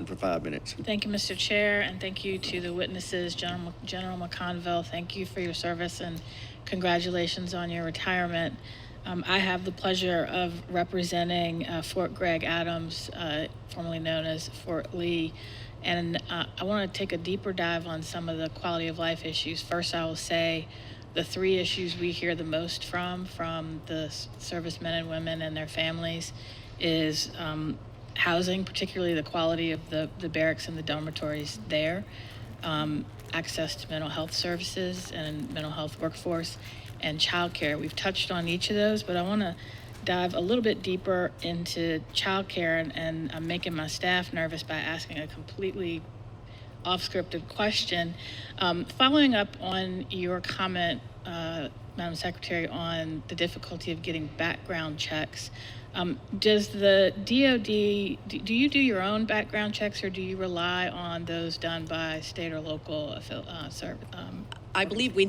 for 5 minutes. Thank you, Mr. Chair, and thank you to the witnesses, General McConville. Thank you for your service and congratulations on your retirement. I have the pleasure of representing Fort Gregg Adams, formerly known as Fort Lee, and I want to take a deeper dive on some of the quality of life issues. First, I will say the 3 issues we hear the most from the servicemen and women and their families is housing, particularly the quality of the barracks and the dormitories there, access to mental health services and mental health workforce, and childcare. We've touched on each of those, but I want to dive a little bit deeper into childcare, and I'm making my staff nervous by asking a completely off-scripted question. Following up on your comment, Madam Secretary, on the difficulty of getting background checks, does the DOD, do you do your own background checks, or do you rely on those done by state or local I believe we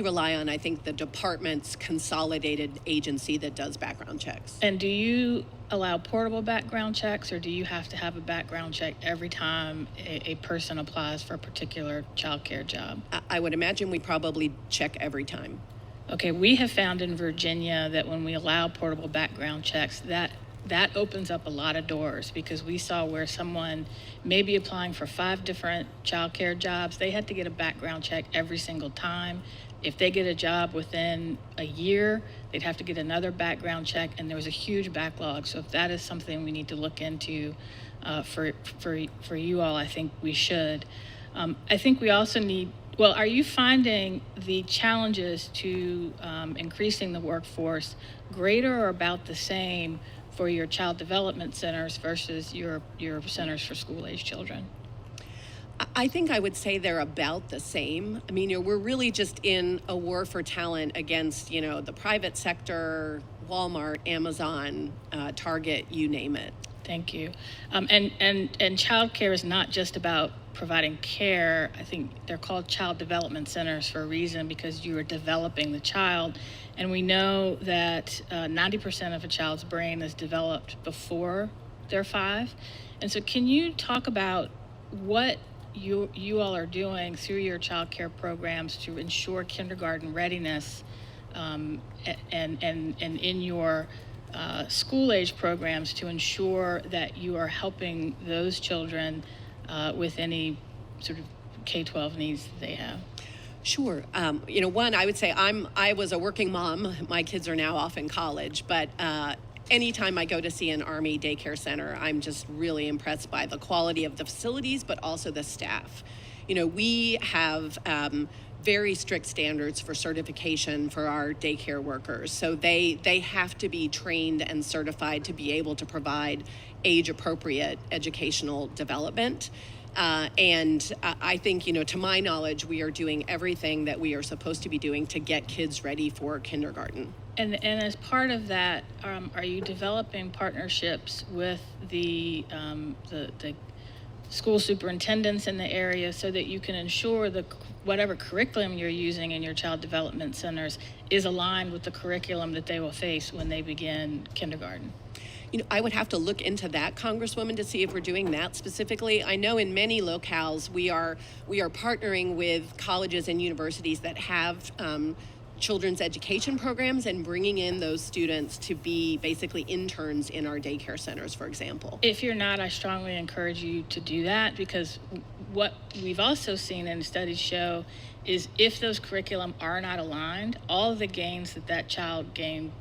rely on, I think, the department's consolidated agency that does background checks. And do you allow portable background checks, or do you have to have a background check every time a person applies for a particular child care job? I would imagine we probably check every time. Okay, we have found in Virginia that when we allow portable background checks, that opens up a lot of doors, because we saw where someone may be applying for 5 different child care jobs. They had to get a background check every single time. If they get a job within a year, they'd have to get another background check, and there was a huge backlog. So if that is something we need to look into for you all, I think we should. I think we also need, well, are you finding the challenges to increasing the workforce greater or about the same for your child development centers versus your centers for school-age children? I think I would say they're about the same. I mean, we're really just in a war for talent against, the private sector, Walmart, Amazon, Target, you name it. Thank you. And child care is not just about providing care. I think they're called child development centers for a reason, because you are developing the child. And we know that 90% of a child's brain is developed before they're 5. And so can you talk about what you all are doing through your child care programs to ensure kindergarten readiness, and in your school-age programs to ensure that you are helping those children with any sort of K-12 needs that they have? Sure. One, I would say I was a working mom. My kids are now off in college, but anytime I go to see an Army daycare center, I'm just really impressed by the quality of the facilities, but also the staff. We have very strict standards for certification for our daycare workers. So they have to be trained and certified to be able to provide age-appropriate educational development. And I think, to my knowledge, we are doing everything that we are supposed to be doing to get kids ready for kindergarten. And as part of that, are you developing partnerships with the school superintendents in the area so that you can ensure whatever curriculum you're using in your child development centers is aligned with the curriculum that they will face when they begin kindergarten? I would have to look into that, Congresswoman, to see if we're doing that specifically. I know in many locales we are partnering with colleges and universities that have children's education programs and bringing in those students to be basically interns in our daycare centers, for example. If you're not, I strongly encourage you to do that, because what we've also seen and studies show is if those curriculum are not aligned, all of the gains that child gained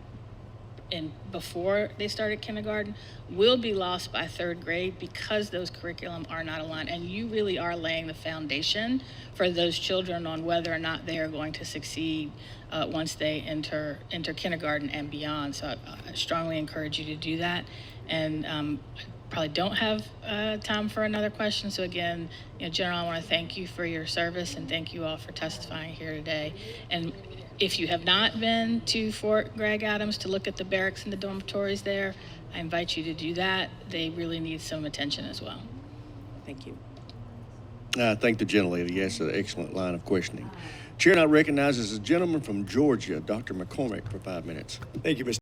before they started kindergarten will be lost by 3rd grade, because those curriculum are not aligned. And you really are laying the foundation for those children on whether or not they are going to succeed once they enter kindergarten and beyond. So I strongly encourage you to do that. And I probably don't have time for another question. So again, General, I want to thank you for your service, and thank you all for testifying here today. And if you have not been to Fort Gregg Adams to look at the barracks and the dormitories there, I invite you to do that. They really need some attention as well. Thank you. I thank the gentlelady. Yes, an excellent line of questioning. Chair now recognizes a gentleman from Georgia, Dr. McCormick, for 5 minutes. Thank you, Mr.